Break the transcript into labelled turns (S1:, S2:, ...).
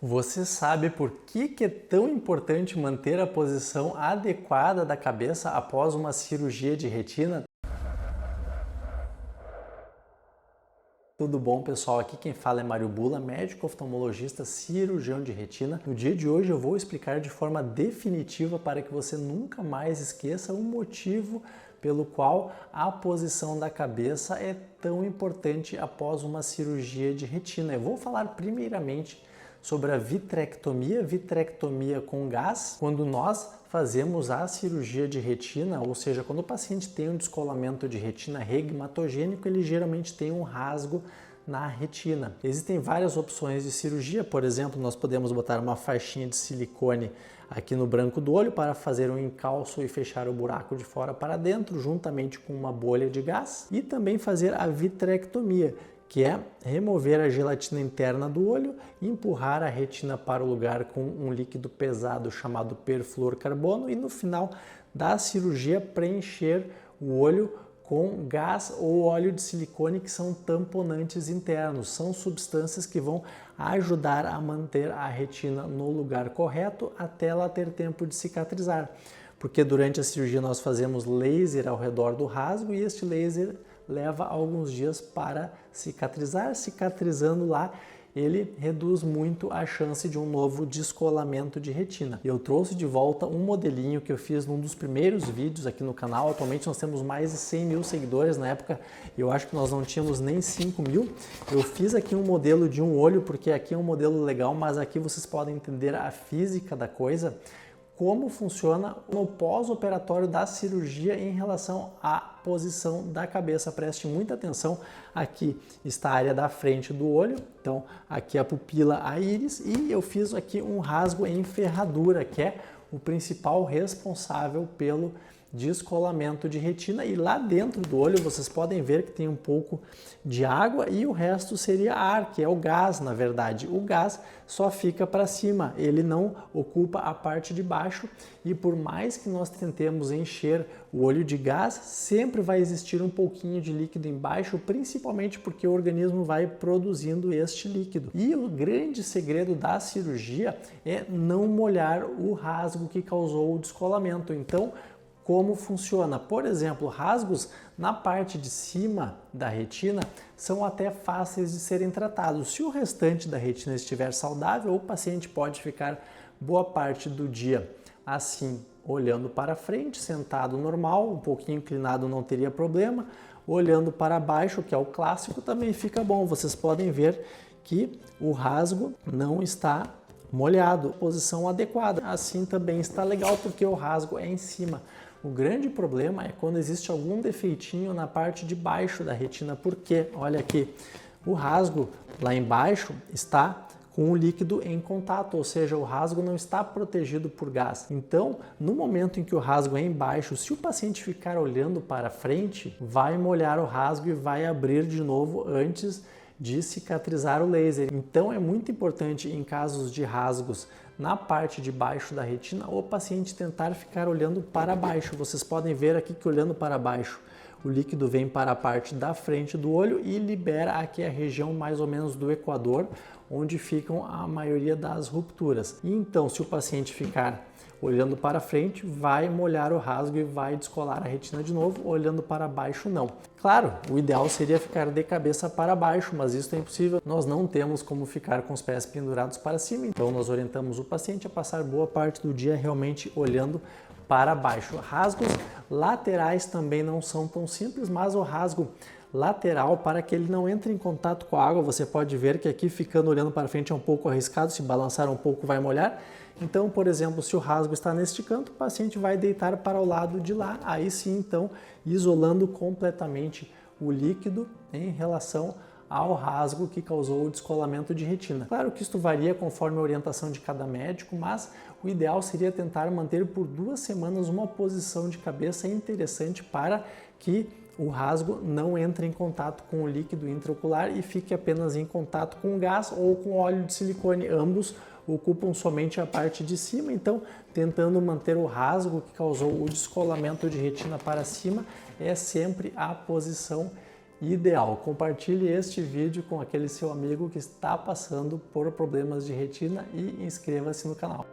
S1: Você sabe por que é tão importante manter a posição adequada da cabeça após uma cirurgia de retina? Tudo bom, pessoal? Aqui quem fala é Mário Bula, médico oftalmologista, cirurgião de retina. No dia de hoje eu vou explicar de forma definitiva para que você nunca mais esqueça o motivo pelo qual a posição da cabeça é tão importante após uma cirurgia de retina. Eu vou falar primeiramente sobre a vitrectomia com gás. Quando nós fazemos a cirurgia de retina, ou seja, quando o paciente tem um descolamento de retina regmatogênico, ele geralmente tem um rasgo na retina. Existem várias opções de cirurgia, por exemplo, nós podemos botar uma faixinha de silicone aqui no branco do olho para fazer um encalço e fechar o buraco de fora para dentro, juntamente com uma bolha de gás, e também fazer a vitrectomia, que é remover a gelatina interna do olho e empurrar a retina para o lugar com um líquido pesado chamado perfluorcarbono e no final da cirurgia preencher o olho com gás ou óleo de silicone, que são tamponantes internos. São substâncias que vão ajudar a manter a retina no lugar correto até ela ter tempo de cicatrizar. Porque durante a cirurgia nós fazemos laser ao redor do rasgo e este laser leva alguns dias para cicatrizar. Cicatrizando lá, ele reduz muito a chance de um novo descolamento de retina. Eu trouxe de volta um modelinho que eu fiz num dos primeiros vídeos aqui no canal. Atualmente nós temos mais de 100 mil seguidores. Na época eu acho que nós não tínhamos nem 5 mil. Eu fiz aqui um modelo de um olho, porque aqui é um modelo legal, mas aqui vocês podem entender a física da coisa, como funciona no pós-operatório da cirurgia em relação à posição da cabeça. Preste muita atenção, aqui está a área da frente do olho, então aqui a pupila, a íris, e eu fiz aqui um rasgo em ferradura, que é o principal responsável pelo descolamento de retina, e lá dentro do olho vocês podem ver que tem um pouco de água e o resto seria ar, que é o gás. Na verdade, o gás só fica para cima, ele não ocupa a parte de baixo, e por mais que nós tentemos encher o olho de gás, sempre vai existir um pouquinho de líquido embaixo, principalmente porque o organismo vai produzindo este líquido. E o grande segredo da cirurgia é não molhar o rasgo que causou o descolamento. Então, como funciona? Por exemplo, rasgos na parte de cima da retina são até fáceis de serem tratados. Se o restante da retina estiver saudável, o paciente pode ficar boa parte do dia assim, olhando para frente, sentado normal, um pouquinho inclinado não teria problema. Olhando para baixo, que é o clássico, também fica bom. Vocês podem ver que o rasgo não está molhado, posição adequada. Assim também está legal, porque o rasgo é em cima. O grande problema é quando existe algum defeitinho na parte de baixo da retina, porque, olha aqui, o rasgo lá embaixo está com o líquido em contato, ou seja, o rasgo não está protegido por gás. Então, no momento em que o rasgo é embaixo, se o paciente ficar olhando para frente, vai molhar o rasgo e vai abrir de novo antes de cicatrizar o laser. Então é muito importante, em casos de rasgos na parte de baixo da retina, o paciente tentar ficar olhando para baixo. Vocês podem ver aqui que olhando para baixo, o líquido vem para a parte da frente do olho e libera aqui a região mais ou menos do equador, onde ficam a maioria das rupturas. E então, se o paciente ficar olhando para frente, vai molhar o rasgo e vai descolar a retina de novo. Olhando para baixo, não. Claro, o ideal seria ficar de cabeça para baixo, mas isso é impossível. Nós não temos como ficar com os pés pendurados para cima, então nós orientamos o paciente a passar boa parte do dia realmente olhando para baixo. Rasgos laterais também não são tão simples, mas o rasgo lateral, para que ele não entre em contato com a água, você pode ver que aqui ficando olhando para frente é um pouco arriscado, se balançar um pouco vai molhar. Então, por exemplo, se o rasgo está neste canto, o paciente vai deitar para o lado de lá, aí sim, então, isolando completamente o líquido em relação ao rasgo que causou o descolamento de retina. Claro que isto varia conforme a orientação de cada médico, mas o ideal seria tentar manter por 2 semanas uma posição de cabeça interessante para que o rasgo não entre em contato com o líquido intraocular e fique apenas em contato com o gás ou com óleo de silicone. Ambos ocupam somente a parte de cima, então tentando manter o rasgo que causou o descolamento de retina para cima é sempre a posição Ideal, compartilhe este vídeo com aquele seu amigo que está passando por problemas de retina e inscreva-se no canal.